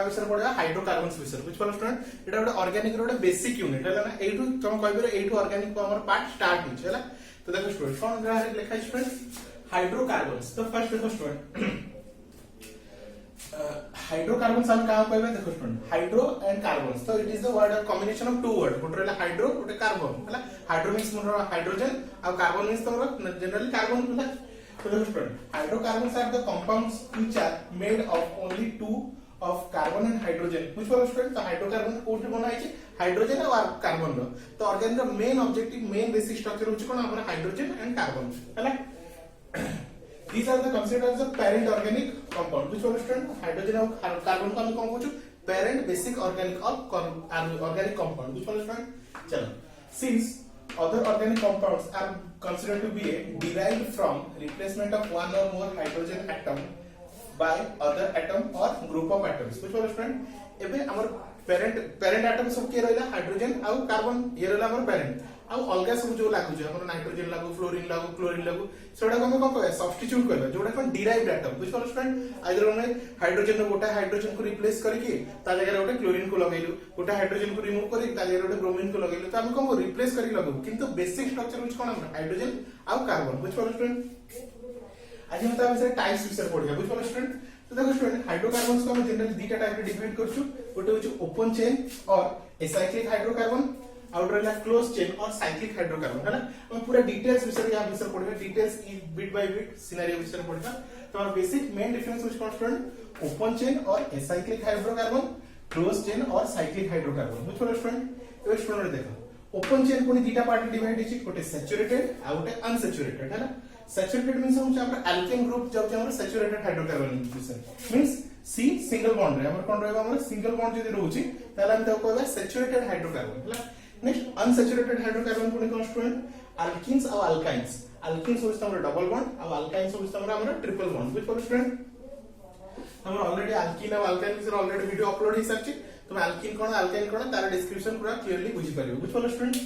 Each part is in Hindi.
का विषय पढ़ा हाइड्रोकार्बन्स विषय बुझ पालो स्टूडेंट एटा गोटे ऑर्गेनिक रो बेसिक यूनिट है ना एटू तुम कहबे एटू ऑर्गेनिक को हमर पार्ट स्टार्ट होछ है तो देखो स्टूडेंट कोन ग्राह लिखा है स्टूडेंट हाइड्रोकार्बन्स तो फर्स्ट देखो स्टूडेंट हाइड्रोकार्बन्स हम कहां कहबे देखो स्टूडेंट हाइड्रो एंड कार्बन्स तो it is the word combination of two word गोटे रहला हाइड्रो गोटे कार्बन हला हाइड्रो मींस मोर हाइड्रोजन और कार्बन मींस तोर जनरली कार्बन हला तो देखो student hydrocarbons are the compounds which are made of only two of carbon and hydrogen बुझ पालो स्टूडेंट तो हाइड्रोकार्बन कोठी बना है हाइड्रोजन और कार्बन रो तो ऑर्गेनिक रो main objective main basic structure होची कोन हमर हाइड्रोजन एंड कार्बन हला These are the considered as the parent organic compound. Which one student? Hydrogen और carbon को हम कौन कहूँ? Parent basic organic or organic compound. Which one student? चलो. Since other organic compounds are considered to be derived from replacement of one or more hydrogen atom by other atom or group of atoms. Which one student? एबे हमर parent atom सब के रहला हाइड्रोजन और कार्बन ये रहला हमर parent ଆଉ ଅଲଗା ସବୁ ଯୋଉ ଲାଗୁଛି ଆମର ନାଇଟ୍ରୋଜେନ ଲାଗୁ ଫ୍ଲୋରିନ ଲାଗୁ କ୍ଲୋରିନ ଲାଗୁ ସେଗୁଡାକୁ ଆମେ କଣ କହିବା ସବଷ୍ଟିଟ୍ୟୁଟ କରିବା ଯୋଉଟା କଣ ଡିରାଇଭଡ ଆଟମ ବୁଝିପାରିଲ ଷ୍ଟୁଡେଣ୍ଟ ଆଇଦର ଆମେ ହାଇଡ୍ରୋଜେନ ର ଗୋଟେ ହାଇଡ୍ରୋଜେନ କୁ ରିପ୍ଲେସ କରିକି ତା ଜାଗାରେ ଗୋଟେ କ୍ଲୋରିନ କୁ ଲଗେଇଲୁ ଗୋଟେ ହାଇଡ୍ରୋଜେନ କୁ ରିମୁଭ କରିକି ତା ଜାଗାରେ ଗୋଟେ ବ୍ରୋମିନ କୁ ଲଗେଇଲୁ ତ ଆମେ କଣ ରିପ୍ଲେସ କରିକି ଲଗାଉ କିନ୍ତୁ ବେସିକ ଷ୍ଟ୍ରକ୍ଚର ହଉଛି କଣ ଆମର ହାଇଡ୍ରୋଜେନ ଆଉ कार्बन ବୁଝିପାରିଲ ଷ୍ଟୁଡେଣ୍ଟ ଆଜି ଆମେ ତା ବିଷୟରେ ଟାଇପ୍ସ ବିଷୟରେ ପଢିବା ବୁଝିପାରିଲ ଷ୍ଟୁଡେଣ୍ଟ तो देखो स्टूडेंट हाइड्रोकार्बन्स को हम जनरली दुटा टाइप रे डिवाइड करछु गोटे होची ओपन चेन और एसाइक्लिक हाइड्रोकार्बन आउट रहला क्लोज चेन और साइक्लिक हाइड्रोकार्बन है ना हम पूरा डिटेल्स विषय या विषय पढ़बे details bit by bit scenario विषय पढ़बा तो our basic main difference which cons student open chain और एसाइक्लिक हाइड्रोकार्बन क्लोज चेन और cyclic hydrocarbon which one student a student देखो ओपन चेन कोनी दुटा पार्ट डिवाइड हिची गोटे सैचुरेटेड आ गोटे अनसैचुरेटेड है ना सैचुरेटेड मींस हम हमर एल्केन ग्रुप जब हमर saturated hydrocarbon means C single bond रे हमर कोन रहबा हमर सिंगल बॉन्ड जदी रहउची ताला हम ताको कहबा सैचुरेटेड हाइड्रोकार्बन हला नेक्स्ट अनसैचुरेटेड हाइड्रोकार्बन कोन कोन स्टूडेंट अल्कीन्स और अल्काइन्स अल्कीन्स होस हमर डबल बॉन्ड और अल्काइन्स होस हमर ट्रिपल बॉन्ड विच कोन स्टूडेंट हमर ऑलरेडी अल्कीन और अल्काइन विषय ऑलरेडी वीडियो अपलोड हि सारची तुम अल्कीन कोन अल्काइन कोन तार डिस्क्रिप्शन पूरा क्लियरली बुझी परिबो विच कोन स्टूडेंट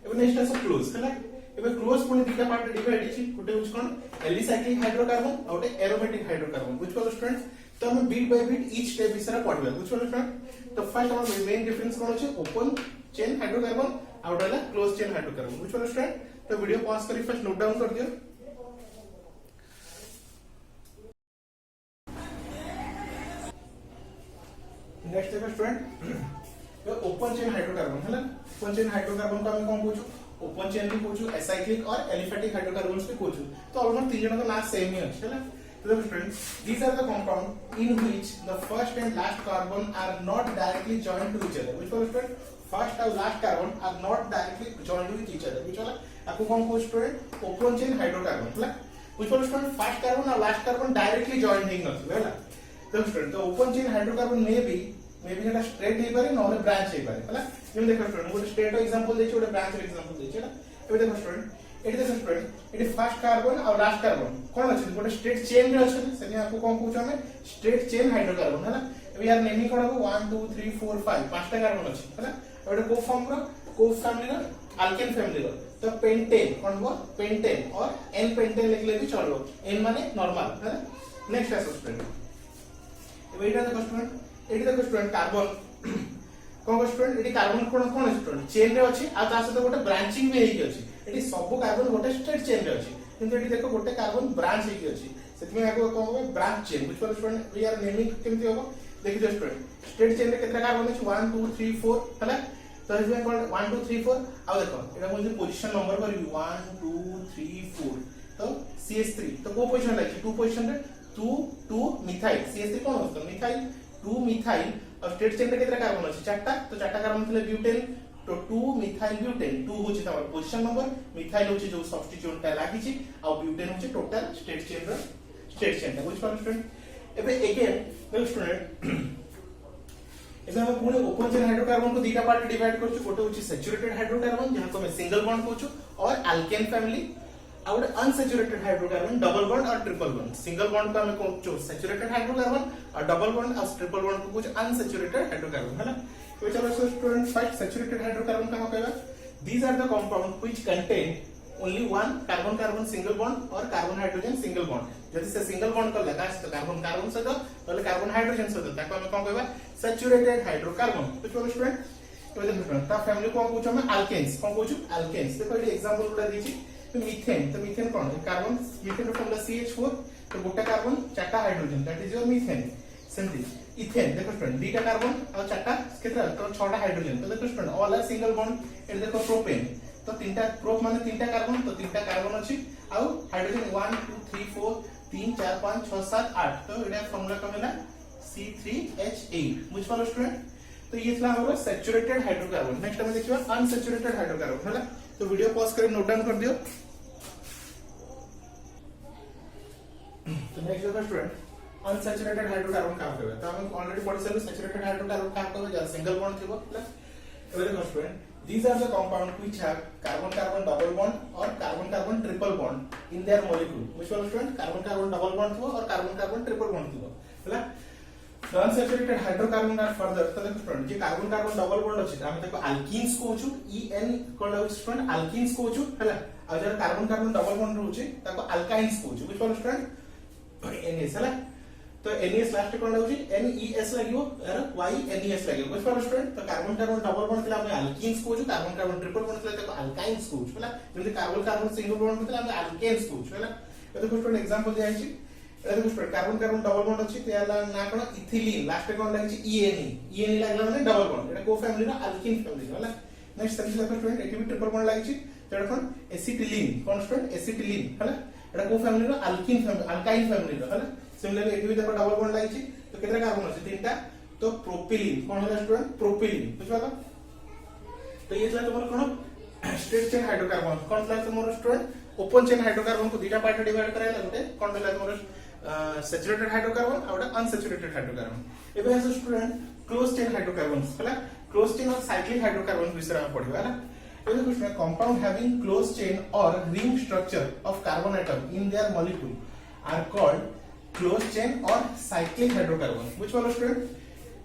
एबे नेक्स्ट आस क्लोज हला एबे क्लोज कोन दुटा पार्ट डिवाइड हिची गुटे होस कोन एलिसाइक्लिक हाइड्रोकार्बन और गोटे एरोमेटिक हाइड्रोकार्बन विच कोन स्टूडेंट तो हम bit by bit each step विषय पढ़बा बुझ पालो स्टूडेंट तो फर्स्ट हमर मेन डिफरेंस कोन अछि ओपन चेन हाइड्रोकार्बन आउट वाला क्लोज चेन हाइड्रोकार्बन बुझ पालो स्टूडेंट तो वीडियो पॉज करी फर्स्ट नोट डाउन कर दियो नेक्स्ट देखो स्टूडेंट तो ओपन चेन हाइड्रोकार्बन है ना ओपन चेन हाइड्रोकार्बन का हम कोन पूछू ओपन चेन भी पूछू एसाइक्लिक और एलिफेटिक हाइड्रोकार्बन्स भी पूछू तो ऑलमोस्ट तीन जन का नाम सेम ही है ना So friends, these are the compound in which the first and last carbon are not directly joined to each other. Which one student? First and last carbon are not directly joined with each other. Which one? आपको कौन को student? Open chain hydrocarbon. है ना? Which one student? First carbon और last carbon directly joined नहीं करते है ना? तो student तो open chain hydrocarbon में भी जेटा straight ही पारे नॉन ब्रांच ही पारे है ना? ये देखो student वो straight एग्जांपल देछि वो ब्रांच एग्जांपल देछि ना? ये देखो student एटी देखो स्टूडेंट एटी फर्स्ट कार्बन और लास्ट कार्बन कोन अछि गोटे स्ट्रेट चेन रे अछि सेनी आपको कोन कहू छमे स्ट्रेट चेन हाइड्रोकार्बन है ना अब यार नेमी कोन हो 1 2 3 4 5 पांचटा कार्बन अछि है ना एटा को फॉर्म रो को फैमिली रो अल्केन फैमिली रो तो पेंटेन कोन हो पेंटेन और एन पेंटेन लिखले भी चलो एन माने नॉर्मल है ना नेक्स्ट आस स्टूडेंट अब एटा देखो स्टूडेंट एटी देखो स्टूडेंट कार्बन कोन स्टूडेंट एटी कार्बन कोन स्टूडेंट चेन रे अछि आ ता सहित गोटे ब्रांचिंग भी हेइ अछि एटी सब कार्बन गोटे स्ट्रेट चेन रे अछि किंतु एटी देखो गोटे कार्बन ब्रांच हेइ अछि सेति में आको कहबो ब्रांच चेन बुझ पर स्टूडेंट वी आर नेमिंग केमति होबो देखि जो स्टूडेंट स्ट्रेट चेन रे केतना कार्बन अछि 1 2 3 4 हला तो इसमें कोन 1 2 3 4 आ देखो एटा मुझे पोजीशन नंबर करबी 1 2 3 4 तो CH3 तो को पोजीशन लागी 2 पोजीशन रे 2 2 मिथाइल CH3 कोन होतो मिथाइल 2 मिथाइल और स्ट्रेट चेन रे केतना कार्बन अछि चारटा तो चारटा कार्बन थिले ब्यूटेन तो 2 मिथाइल ब्यूटेन 2 होची तमर पोजीशन नंबर मिथाइल होची जो सब्स्टिट्यूट ता लागि छि आ ब्यूटेन होची टोटल स्ट्रेट चेन रो स्ट्रेट चेन ता बुझ पालो स्टूडेंट एबे अगेन देखो स्टूडेंट एबे हम पुणे ओपन चेन हाइड्रोकार्बन को दुटा पार्ट डिवाइड करछु गोटे होची सैचुरेटेड हाइड्रोकार्बन जहां को हम सिंगल बॉन्ड कहछु और अल्केन फैमिली आ गोटे अनसैचुरेटेड हाइड्रोकार्बन डबल बॉन्ड और ट्रिपल बॉन्ड सिंगल बॉन्ड को हम कहछु सैचुरेटेड हाइड्रोकार्बन और डबल बॉन्ड और ट्रिपल बॉन्ड को कहछु अनसैचुरेटेड हाइड्रोकार्बन है ना तो चलो स्टूडेंट फर्स्ट सैचुरेटेड हाइड्रोकार्बन का कहबा these are the compound which contain only one carbon carbon single bond और कार्बन हाइड्रोजन सिंगल बॉन्ड जदि से सिंगल बॉन्ड करले कास तो कार्बन कार्बन सहित तले कार्बन हाइड्रोजन सहित ताको हम कोन कहबा सैचुरेटेड हाइड्रोकार्बन बुझ पड़ो स्टूडेंट तो देखो ता फैमिली कोन कहू हम अल्केन्स कोन कहू अल्केन्स देखो ये एग्जांपल गुडा देछि तो मीथेन कोन कार्बन मीथेन फॉर्मूला CH4 तो गोटा कार्बन चारटा hydrogen that is your methane सेमती इथेन देखो स्टूडेंट दीटा कार्बन और चारटा केतरा तो छटा हाइड्रोजन तो देखो student all are single bond एट देखो प्रोपेन तो तीनटा प्रोप माने तीनटा कार्बन तो तीनटा कार्बन अछि आ हाइड्रोजन 1 2 3 4 3 4 5 6 7 8 तो एटा फार्मूला कमेला C3H8 बुझ पालो स्टूडेंट तो ये थला हमरो सैचुरेटेड हाइड्रोकार्बन नेक्स्ट हम देखिबा अनसैचुरेटेड हाइड्रोकार्बन हला तो वीडियो पॉज कर नोट डाउन कर दियो तो नेक्स्ट देखो स्टूडेंट अनसैचुरेटेड हाइड्रोकार्बन का कहबे तो हम ऑलरेडी पढ़ि सलु सैचुरेटेड हाइड्रोकार्बन का कहबे जा सिंगल बॉन्ड थिबो प्लस एबे देखो student these are the compound which have carbon carbon double bond or carbon carbon triple bond in their molecule which one student carbon carbon double bond थिबो और कार्बन कार्बन ट्रिपल बॉन्ड थिबो हला अनसैचुरेटेड हाइड्रोकार्बन आर फर्दर तो देखो स्टूडेंट जे कार्बन कार्बन डबल बॉन्ड अछि हम देखो अल्कीन्स कहूछु EN कोन लाउ स्टूडेंट अल्कीन्स कहूछु हला आ जे कार्बन कार्बन डबल बॉन्ड रहउछि ताको अल्काइन्स कहूछु which one स्टूडेंट NS हला तो NES लास्ट कोन लाउछि NES लागियो यार YNES लागियो बुझ पारो स्टूडेंट तो कार्बन कार्बन डबल बॉन्ड थिला हम अल्कीन्स कहूछु कार्बन कार्बन ट्रिपल बॉन्ड थिला ताको अल्काइन्स कहूछु हला जेमति कार्बन कार्बन सिंगल बॉन्ड थिला हम अल्केन्स कहूछु हला ए देखो स्टूडेंट एग्जांपल दिया अछि ए देखो student carbon carbon double bond अछि तेला ना कोन इथिलीन लास्ट कोन लागिछि ENE लागला माने डबल बॉन्ड एटा को फैमिली रो अल्कीन फैमिली हला नेक्स्ट समझ देखो स्टूडेंट एटी भी ट्रिपल बॉन्ड लागिछि तेडा कोन एसिटिलीन कोन स्टूडेंट एसिटिलीन हला एटा को फैमिली रो अल्कीन फैमिली अल्काइन फैमिली रो हला सिमिलरली एटी भी देखो डबल बॉन्ड लागिछि तो केतरा कार्बन अछि तीनटा तो प्रोपिलीन कोन होला स्टूडेंट प्रोपिलीन बुझबालो तो ये थला तमर कोन स्ट्रेट चेन हाइड्रोकार्बन कोन थला तमर स्टूडेंट ओपन चेन हाइड्रोकार्बन को दीटा पार्ट डिवाइड करायला गोटे कोन होला तमर सैचुरेटेड हाइड्रोकार्बन और अनसैचुरेटेड हाइड्रोकार्बन एबे एस स्टूडेंट क्लोज चेन हाइड्रोकार्बन हला क्लोज चेन और साइक्लिक हाइड्रोकार्बन विषय में पढिबा हला एबे question compound having close chain और ring structure of carbon atom in their molecule are called close chain और cyclic hydrocarbon which one student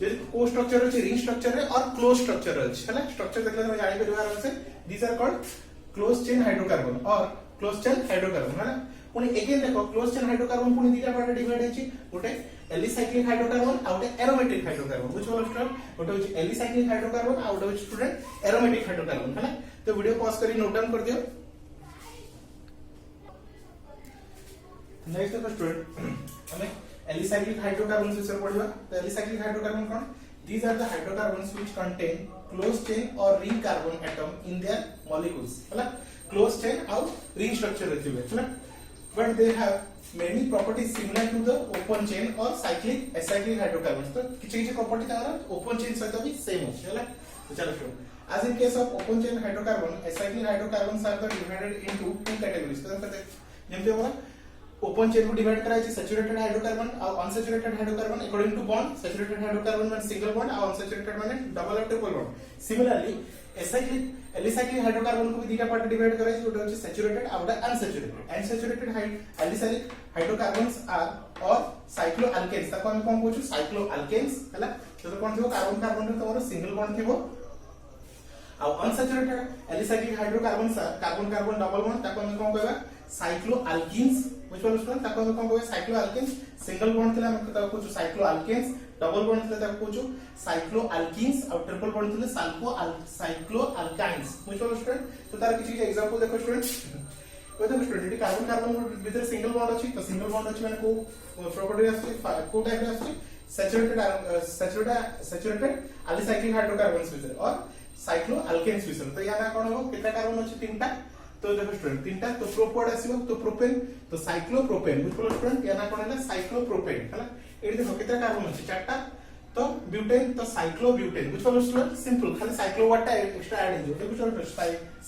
जे को स्ट्रक्चर अछि रिंग स्ट्रक्चर है और क्लोज स्ट्रक्चर अछि हला स्ट्रक्चर देखले हम जानि परिवार से these are called close chain hydrocarbon और क्लोज चेन हाइड्रोकार्बन हला पुनी अगेन देखो क्लोज चेन हाइड्रोकार्बन पुनी दीटा पार्ट डिवाइड अछि गोटे एलिसाइक्लिक हाइड्रोकार्बन आ गोटे aromatic hydrocarbon which one student गोटे अछि एलिसाइक्लिक हाइड्रोकार्बन आ गोटे अछि स्टूडेंट एरोमेटिक हाइड्रोकार्बन हला तो वीडियो पॉज करी नोट डाउन कर दियो नेक्स्ट देखो स्टूडेंट हमें एलिसाइक्लिक हाइड्रोकार्बन विषय पढ़िबा तो alicyclic hydrocarbon cone these are the hydrocarbons which contain closed chain or ring carbon atom in their molecules हला closed chain और ring structure रखिबे हला but they have many properties similar to the open chain or cyclic acyclic hydrocarbons तो किछि प्रॉपर्टी तारा open chain सहित भी सेम अछि हला तो चलो शुरू as in case of open chain hydrocarbon acyclic hydrocarbons are divided into two categories तो जेमते हमरा ओपन चेन को डिवाइड कराय छै सैचुरेटेड हाइड्रोकार्बन और unsaturated hydrocarbon according to bond saturated hydrocarbon माने सिंगल बॉन्ड और अनसैचुरेटेड माने डबल और triple bond similarly alicyclic hydrocarbon को भी दीटा पार्ट डिवाइड कराय छै ओटा छै सैचुरेटेड और अनसैचुरेटेड एलिसाइक्लिक हाइड्रोकार्बन्स आर और साइक्लोअल्केन्स ताको हम कोन कहू साइक्लोअल्केन्स हला तो कोन थिबो कार्बन कार्बन रे तमरो सिंगल बॉन्ड थिबो और unsaturated alicyclic hydrocarbons carbon carbon double bond ताको हम कोन कहबा साइक्लोअल्कीन्स which one स्टूडेंट ताको हम कोन कहबा साइक्लोअल्केन्स सिंगल बॉन्ड थिला हम ताको कहू साइक्लोअल्केन्स डबल बॉन्ड थिला ताको कहू साइक्लोअल्कीन्स और ट्रिपल बॉन्ड थिला साइक्लोअल्काइन्स which one स्टूडेंट तो तार किछि एग्जांपल देखो स्टूडेंट तो देखो स्टूडेंट कार्बन कार्बन भीतर सिंगल बॉन्ड अछि तो सिंगल बॉन्ड अछि माने को प्रॉपर्टी अछि को टाइप रे अछि सैचुरेटेड एलिसाइक्लिक हाइड्रोकार्बन्स विषय और साइक्लोअल्केन्स विषय तो याना कोन हो केटा कार्बन अछि तीनटा तो देखो स्टूडेंट तीनटा तो प्रोप वर्ड आसीबो तो प्रोपेन तो साइक्लोप्रोपेन बुझलो स्टूडेंट याना कोन हैला साइक्लोप्रोपेन हला एडी देखो केटा कार्बन अछि चारटा तो ब्यूटेन तो साइक्लोब्यूटेन बुझलो स्टूडेंट सिंपल खाली साइक्लो वर्डटा एक्स्ट्रा ऐड हो देखो स्टूडेंट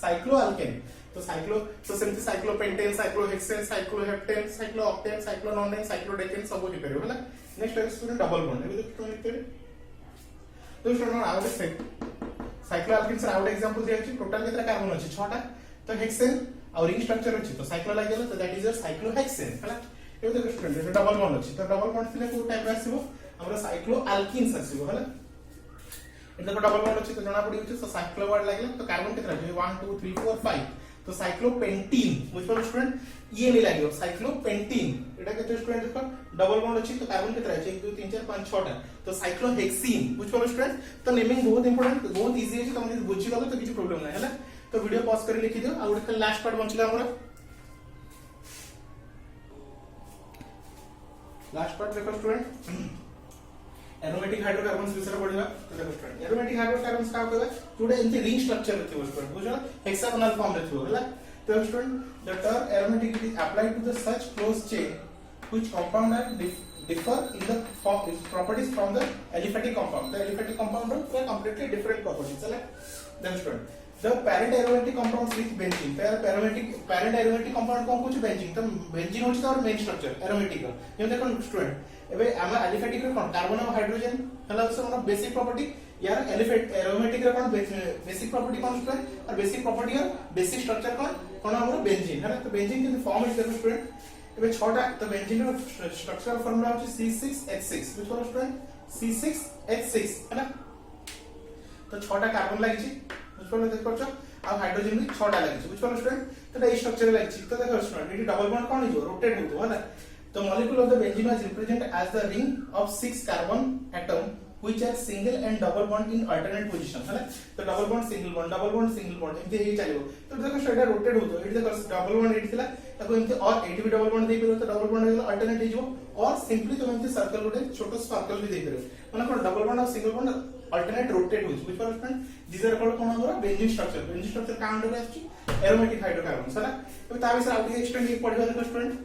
साइक्लोअल्केन तो साइक्लो तो सेमति साइक्लोपेंटेन साइक्लोहेक्सेन साइक्लोहेप्टेन साइक्लोऑक्टेन साइक्लोनोनेन साइक्लोडेकेन सब हो परियो हला नेक्स्ट स्टूडेंट डबल बॉन्ड एबे देखो स्टूडेंट तो स्टूडेंट आउट साइक्लोअल्केन से आउट एग्जांपल दिया अछि टोटल केतना कार्बन अछि 6टा तो हेक्सेन और रिंग स्ट्रक्चर अछि तो साइक्लो लाग गेल तो दैट इज योर साइक्लोहेक्सेन हला ए देखो स्टूडेंट डबल बॉन्ड अछि तो डबल बॉन्ड थिले को टाइप आसीबो हमरा साइक्लोअल्कीन्स आसीबो हला ए देखो डबल बॉन्ड अछि तो जणा पड़ी अछि तो साइक्लो वर्ड लागले तो कार्बन केतना अछि 1 2 3 4 5 तो साइक्लोपेंटीन बुझिपारो स्टूडेंट ये नहीं लागो साइक्लोपेंटीन एटा केते स्टूडेंट देखो डबल बॉन्ड अछि तो कार्बन केते अछि 1 2 3 4 5 6 टा तो साइक्लोहेक्सीन बुझिपारो स्टूडेंट तो नेमिंग बहुत इंपोर्टेंट बहुत इजी अछि तुम जदी बुझि गलो तो किछि प्रॉब्लम नै हला तो वीडियो पॉज कर लिखि दियो आ उठे लास्ट पार्ट बंचला हमरा लास्ट पार्ट देखो स्टूडेंट एरोमेटिक हाइड्रोकार्बन्स विषय पढिबा तो देखो स्टूडेंट एरोमेटिक हाइड्रोकार्बन्स का होबा जोडे एंती रिंग स्ट्रक्चर रथिबो स्टूडेंट बुझो हेक्सागोनल फॉर्म रथिबो हला तो student the term aromatic is applied to the such closed chain which compound are differ in the properties from the aliphatic compound the aliphatic compound are completely different properties हला then student the parent aromatic compounds with benzene parent aromatic compound कोन कुछ benzene तो benzene होची और मेन स्ट्रक्चर aromatic जे देखो स्टूडेंट एबे हम एलिफेटिक रे कोन कार्बन और हाइड्रोजन हला से मतलब बेसिक प्रॉपर्टी यार एरोमेटिक रे कोन बेसिक प्रॉपर्टी कोन स्टूडेंट और बेसिक प्रॉपर्टी और बेसिक स्ट्रक्चर कोन हमर बेंजीन है तो बेंजीन के फॉर्म इज देखो स्टूडेंट एबे 6 टा तो बेंजीन रो स्ट्रक्चरल फार्मूला होची C6H6 बुझ पड़ो स्टूडेंट C6H6 है ना तो 6 टा कार्बन लागि छी बुझ पड़ो देख परछो आ हाइड्रोजन भी 6 टा लागि छी बुझ पड़ो स्टूडेंट तो ए स्ट्रक्चर लागि छी तो देखो स्टूडेंट ये डबल बॉन्ड कोन हो रोटेट होतो है ना the molecule of the benzene is represented as the ring of 6 carbon atom which are single and double bond in alternate position है ना तो double bond single bond एमती हे चलिबो तो देखो सेटा रोटेट होतो एठी देखो डबल बॉन्ड एठी थिला ताको एमती और एठी भी डबल बॉन्ड देइ परबो तो डबल बॉन्ड हेला अल्टरनेट हे जिवो और सिंपली तुम एमती सर्कल गोटे छोटो सर्कल भी देइ परबो माने कोन डबल बॉन्ड और सिंगल बॉन्ड अल्टरनेट रोटेट होछ बुझ पारो फ्रेंड दिस आर कॉल्ड कोन हमर बेंजीन स्ट्रक्चर का अंडर आछि एरोमेटिक हाइड्रोकार्बन्स है ना तो ता विषय आउट एक्सटेंड एक पढिबा देखो student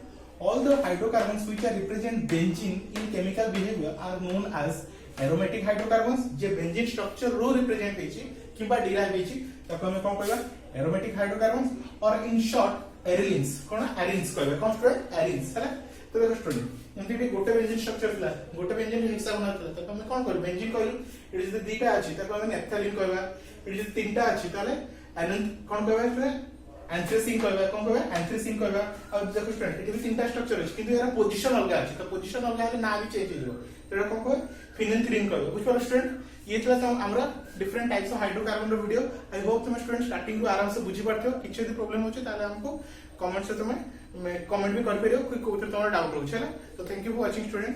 all the hydrocarbons which are represent benzene in chemical behavior are known as aromatic hydrocarbons J benzene structure row represent हेछि किबा derive हेछि ताको हम कोन कहबा aromatic hydrocarbons और in short arylenes cone arylenes कहबा कोन स्टूडेंट arylenes हैला तो देखो स्टूडेंट एमती भी गोटे बेंजीन स्ट्रक्चर थिला गोटे बेंजीन हेक्सागोनल थिला ताको हम कोन कहबा बेंजीन कहलु इट इज द दीटा अछि ताको हम नैप्थलीन कहबा इट इज तीनटा अछि ताले एनन कोन कहबा स्टूडेंट एंथ्रेसीन कहबा अब देखो स्टूडेंट एटी भी तीनटा स्ट्रक्चर अछि किंतु एरा पोजीशन अलगा अछि तो पोजीशन अलगा हेले ना भी चेंज हो एरा कोन कहबा फिनेंथ्रीन कहबा बुझ पारो स्टूडेंट ये थला हमरा डिफरेंट टाइप्स ऑफ हाइड्रोकार्बन रो वीडियो आई होप तुम स्टूडेंट स्टार्टिंग को आराम से बुझी पारथो किछ यदि प्रॉब्लम होचे ताले हमको कमेंट से तुम कमेंट भी कर परियो कोइ कोइ तुम डाउट होचे ना तो thank you for watching student.